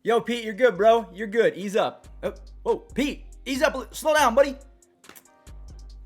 Yo, Pete, you're good, bro. You're good. Ease up. Oh, whoa, Pete, ease up. Slow down, buddy.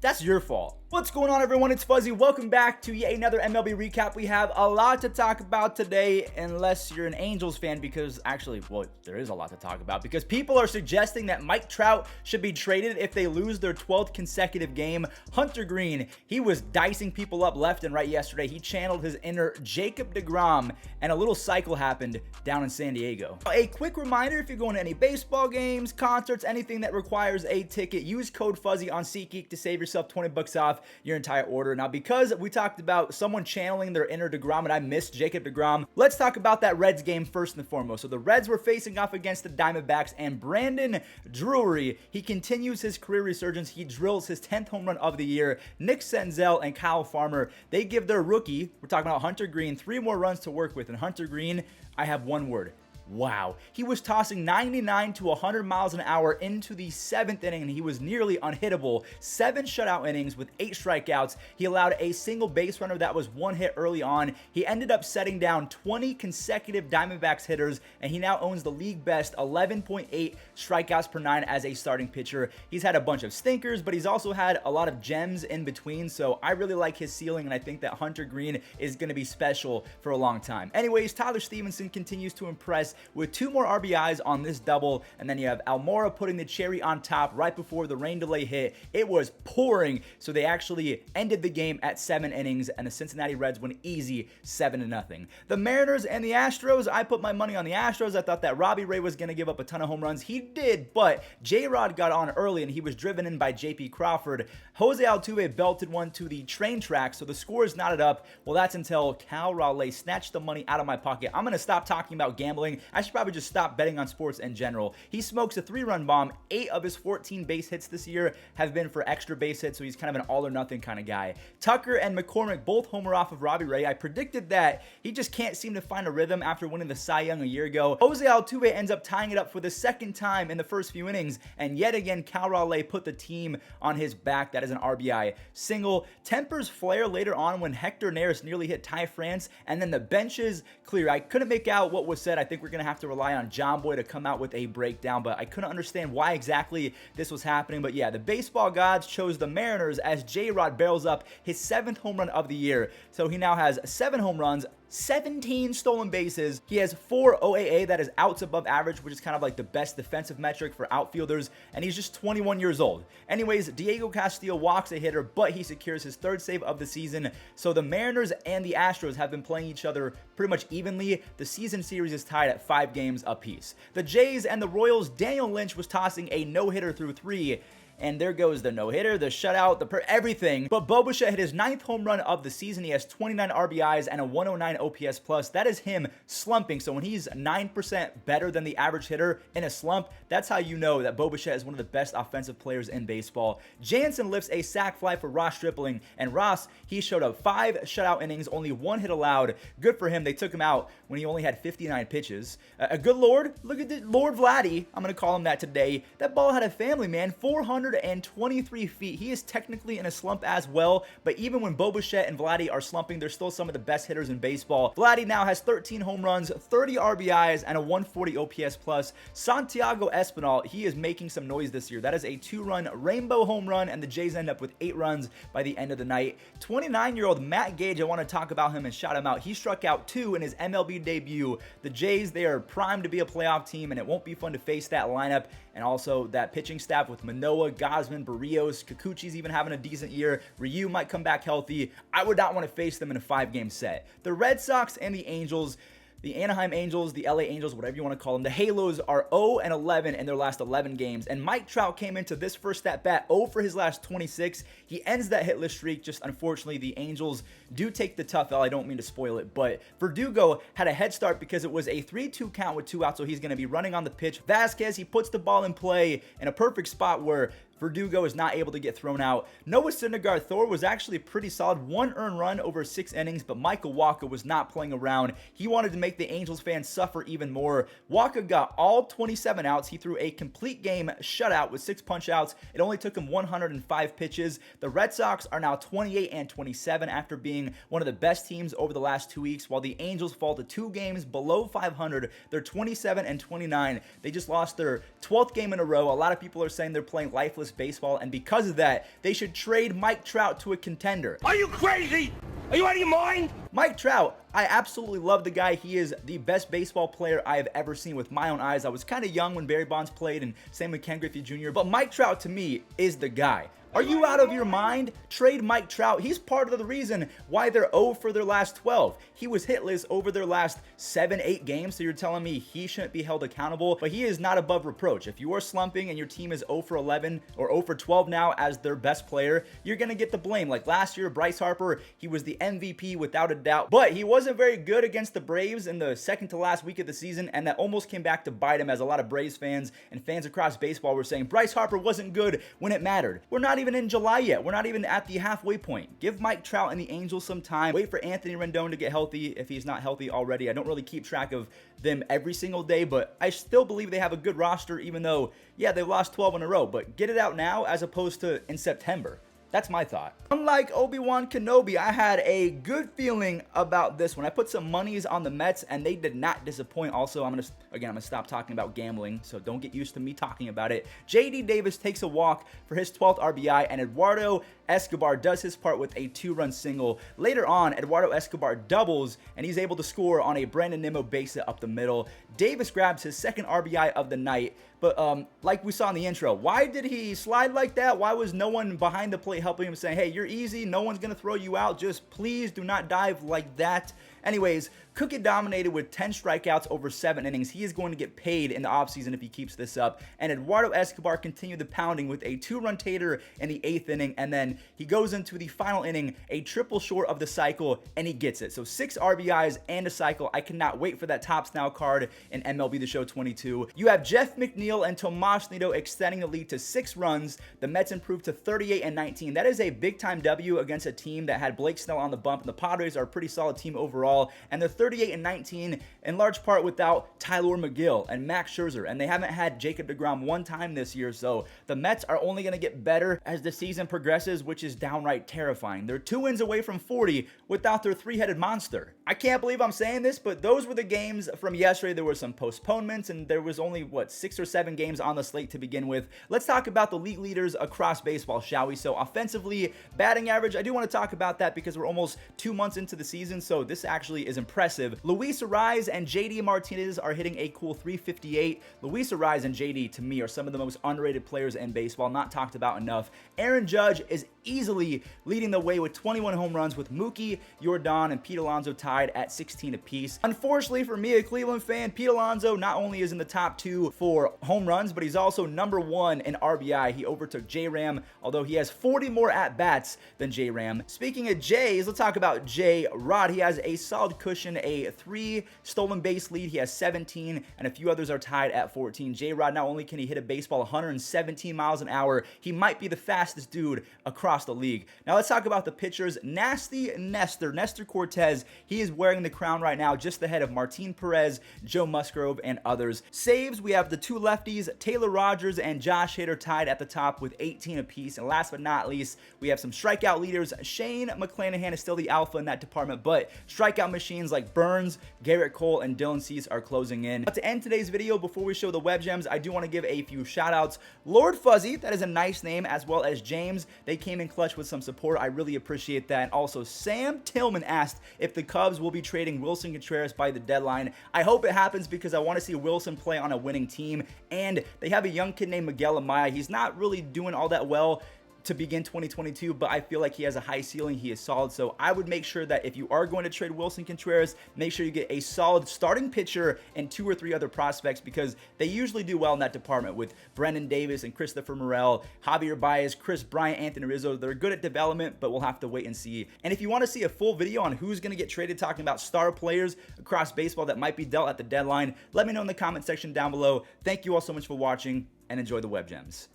That's your fault. What's going on, everyone? It's Fuzzy. Welcome back to yet another MLB recap. We have a lot to talk about today, unless you're an Angels fan, because actually, well, there is a lot to talk about, because people are suggesting that Mike Trout should be traded if they lose their 12th consecutive game. Hunter Greene, he was dicing people up left and right yesterday. He channeled his inner Jacob deGrom, and a little cycle happened down in San Diego. A quick reminder, if you're going to any baseball games, concerts, anything that requires a ticket, use code Fuzzy on SeatGeek to save yourself 20 bucks off your entire order. Now, because we talked about someone channeling their inner deGrom and I missed Jacob deGrom, let's talk about that Reds game first and foremost. So the Reds were facing off against the Diamondbacks, and Brandon Drury, he continues his career resurgence. He drills his 10th home run of the year. Nick Senzel and Kyle Farmer, they give their rookie, we're talking about Hunter Greene, 3 more runs to work with. And Hunter Greene, I have one word: wow. He was tossing 99 to 100 miles an hour into the 7th inning, and he was nearly unhittable. 7 shutout innings with 8 strikeouts. He allowed a single base runner that was 1 hit early on. He ended up setting down 20 consecutive Diamondbacks hitters, and he now owns the league best 11.8 strikeouts per 9 as a starting pitcher. He's had a bunch of stinkers, but he's also had a lot of gems in between, so I really like his ceiling, and I think that Hunter Greene is going to be special for a long time. Anyways, Tyler Stevenson continues to impress with 2 more RBIs on this double, and then you have Almora putting the cherry on top right before the rain delay hit. It was pouring, so they actually ended the game at 7 innings, and the Cincinnati Reds win easy 7-0. The Mariners and the Astros, I put my money on the Astros. I thought that Robbie Ray was going to give up a ton of home runs. He did, but J-Rod got on early, and he was driven in by J.P. Crawford. Jose Altuve belted one to the train track, so the score is knotted up. Well, that's until Cal Raleigh snatched the money out of my pocket. I'm going to stop talking about gambling. I should probably just stop betting on sports in general. He smokes a 3-run bomb. 8 of his 14 base hits this year have been for extra base hits, so he's kind of an all-or-nothing kind of guy. Tucker and McCormick both homer off of Robbie Ray. I predicted that he just can't seem to find a rhythm after winning the Cy Young a year ago. Jose Altuve ends up tying it up for the 2nd time in the first few innings, and yet again, Cal Raleigh put the team on his back. That is an RBI single. Tempers flare later on when Hector Neris nearly hit Ty France, and then the benches clear. I couldn't make out what was said. I think we're going to have to rely on John Boy to come out with a breakdown, but I couldn't understand why exactly this was happening. But yeah, the baseball gods chose the Mariners as J-Rod barrels up his 7th home run of the year. So he now has 7 home runs, 17 stolen bases. He has 4 OAA, that is outs above average, which is kind of like the best defensive metric for outfielders, and he's just 21 years old. Anyways, Diego Castillo walks a hitter, but he secures his 3rd save of the season. So the Mariners and the Astros have been playing each other pretty much evenly. The season series is tied at 5 games apiece. The Jays and the Royals, Daniel Lynch was tossing a no-hitter through 3. And there goes the no-hitter, the shutout, everything. But Bo Bichette hit his 9th home run of the season. He has 29 RBIs and a 109 OPS plus. That is him slumping. So when he's 9% better than the average hitter in a slump, that's how you know that Bo Bichette is one of the best offensive players in baseball. Jansen lifts a sac fly for Ross Stripling, and Ross, he showed up 5 shutout innings, only 1 hit allowed. Good for him. They took him out when he only had 59 pitches. A good Lord. Look at the Lord Vladdy. I'm going to call him that today. That ball had a family, man. 423 feet. He is technically in a slump as well, but even when Bo Bichette and Vladdy are slumping, they're still some of the best hitters in baseball. Vladdy now has 13 home runs, 30 RBIs, and a 140 OPS plus. Santiago Espinal, he is making some noise this year. That is a 2-run rainbow home run, and the Jays end up with 8 runs by the end of the night. 29-year-old Matt Gage, I want to talk about him and shout him out. He struck out 2 in his MLB debut. The Jays, they are primed to be a playoff team, and it won't be fun to face that lineup, and also that pitching staff with Manoah, Gosman, Barrios, Kikuchi's even having a decent year. Ryu might come back healthy. I would not want to face them in a 5-game set. The Red Sox and the Angels, the Anaheim Angels, the LA Angels, whatever you want to call them, the Halos are 0-11 in their last 11 games. And Mike Trout came into this first at-bat 0 for his last 26. He ends that hitless streak. Just unfortunately, the Angels do take the tough L. I don't mean to spoil it, but Verdugo had a head start because it was a 3-2 count with 2 outs, so he's going to be running on the pitch. Vasquez, he puts the ball in play in a perfect spot where Verdugo is not able to get thrown out. Noah Syndergaard Thor was actually pretty solid. 1 earned run over 6 innings, but Michael Wacha was not playing around. He wanted to make the Angels fans suffer even more. Wacha got all 27 outs. He threw a complete game shutout with 6 punch outs. It only took him 105 pitches. The Red Sox are now 28-27 after being one of the best teams over the last 2 weeks, while the Angels fall to 2 games below 500. They're 27-29. They just lost their 12th game in a row. A lot of people are saying they're playing lifeless baseball, and because of that, they should trade Mike Trout to a contender. Are you crazy? Are you out of your mind? Mike Trout, I absolutely love the guy. He is the best baseball player I have ever seen with my own eyes. I was kind of young when Barry Bonds played, and same with Ken Griffey Jr., but Mike Trout to me is the guy. Are you out of your mind? Trade Mike Trout. He's part of the reason why they're 0 for their last 12. He was hitless over their last 7-8 games, so you're telling me he shouldn't be held accountable, but he is not above reproach. If you are slumping and your team is 0 for 11 or 0 for 12 now as their best player, you're going to get the blame. Like last year, Bryce Harper, he was the MVP without a doubt, but he wasn't very good against the Braves in the second to last week of the season, and that almost came back to bite him, as a lot of Braves fans and fans across baseball were saying Bryce Harper wasn't good when it mattered. We're not even in July yet. We're not even at the halfway point. Give Mike Trout and the Angels some time. Wait for Anthony Rendon to get healthy if he's not healthy already. I don't really keep track of them every single day, but I still believe they have a good roster, even though, yeah, they've lost 12 in a row, but get it out now as opposed to in September. That's my thought. Unlike Obi-Wan Kenobi, I had a good feeling about this one. I put some monies on the Mets, and they did not disappoint. Also, I'm gonna stop talking about gambling, so don't get used to me talking about it. J.D. Davis takes a walk for his 12th RBI, and Eduardo Escobar does his part with a 2-run single. Later on, Eduardo Escobar doubles, and he's able to score on a Brandon Nimmo base hit up the middle. Davis grabs his 2nd RBI of the night, but like we saw in the intro, why did he slide like that? Why was no one behind the plate helping him, saying, hey, you're easy, no one's gonna throw you out, just please do not dive like that? Anyways, Cookie dominated with 10 strikeouts over 7 innings. He is going to get paid in the offseason if he keeps this up. And Eduardo Escobar continued the pounding with a 2-run tater in the 8th inning, and then he goes into the final inning, a triple short of the cycle, and he gets it. So 6 RBIs and a cycle. I cannot wait for that Tops Now card in MLB The Show 22. You have Jeff McNeil and Tomas Nido extending the lead to 6 runs. The Mets improved to 38-19. That is a big-time W against a team that had Blake Snell on the bump, and the Padres are a pretty solid team overall, and they're 38-19 in large part without Tyler McGill and Max Scherzer, and they haven't had Jacob deGrom one time this year, so the Mets are only going to get better as the season progresses, which is downright terrifying. They're 2 wins away from 40 without their 3-headed monster. I can't believe I'm saying this, but those were the games from yesterday. There were some postponements, and there was only, 6 or 7 games on the slate to begin with. Let's talk about the league leaders across baseball, shall we? So offensively, batting average, I do want to talk about that because we're almost 2 months into the season, so this actually is impressive. Luis Arraez and JD Martinez are hitting a cool 358. Luis Arraez and JD, to me, are some of the most underrated players in baseball, not talked about enough. Aaron Judge is easily leading the way with 21 home runs, with Mookie, Jordan, and Pete Alonso tied at 16 apiece. Unfortunately for me, a Cleveland fan, Pete Alonso not only is in the top 2 for home runs, but he's also number 1 in RBI. He overtook J-Ram, although he has 40 more at-bats than J-Ram. Speaking of Jays, let's talk about J-Rod. He has a solid cushion, a 3 stolen base lead. He has 17, and a few others are tied at 14. J-Rod, not only can he hit a baseball 117 miles an hour, he might be the fastest dude across the league. Now let's talk about the pitchers. Nasty Nestor Cortez, he is wearing the crown right now, just ahead of Martin Perez, Joe Musgrove, and others. Saves, we have the 2 lefties, Taylor Rogers and Josh Hader, tied at the top with 18 apiece. And last but not least, we have some strikeout leaders. Shane McClanahan is still the alpha in that department, but strikeout machines like Burns, Garrett Cole, and Dylan Cease are closing in. But to end today's video, before we show the web gems, I do want to give a few shout outs. Lord Fuzzy, that is a nice name, as well as James. They came in clutch with some support. I really appreciate that. And also, Sam Tillman asked if the Cubs will be trading Wilson Contreras by the deadline. I hope it happens because I want to see Wilson play on a winning team. And they have a young kid named Miguel Amaya. He's not really doing all that well to begin 2022, but I feel like he has a high ceiling. He is solid, so I would make sure that if you are going to trade Wilson Contreras, make sure you get a solid starting pitcher and 2 or 3 other prospects, because they usually do well in that department with Brendan Davis and Christopher Morel, Javier Baez, Chris Bryant, Anthony Rizzo. They're good at development, but we'll have to wait and see. And if you want to see a full video on who's going to get traded, talking about star players across baseball that might be dealt at the deadline, let me know in the comment section down below. Thank you all so much for watching, and enjoy the web gems.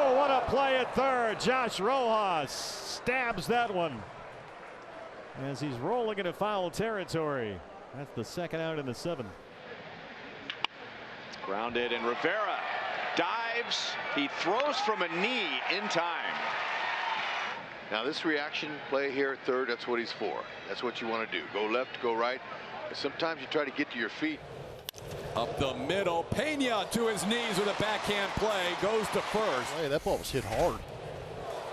Oh, what a play at third. Josh Rojas stabs that one as he's rolling into foul territory. That's the second out in the 7th. Grounded, and Rivera dives. He throws from a knee in time. Now this reaction play here at third, that's what he's for. That's what you want to do. Go left, go right. But sometimes you try to get to your feet. Up the middle, Pena to his knees with a backhand play, goes to first. Hey, that ball was hit hard.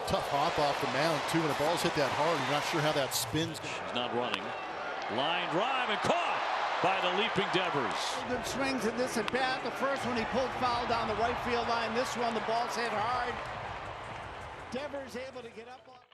Tough hop off the mound too. When the ball's hit that hard, you're not sure how that spins. He's not running. Line drive and caught by the leaping Devers. Good swings in this at bat. The first one he pulled foul down the right field line. This one the ball's hit hard. Devers able to get up on.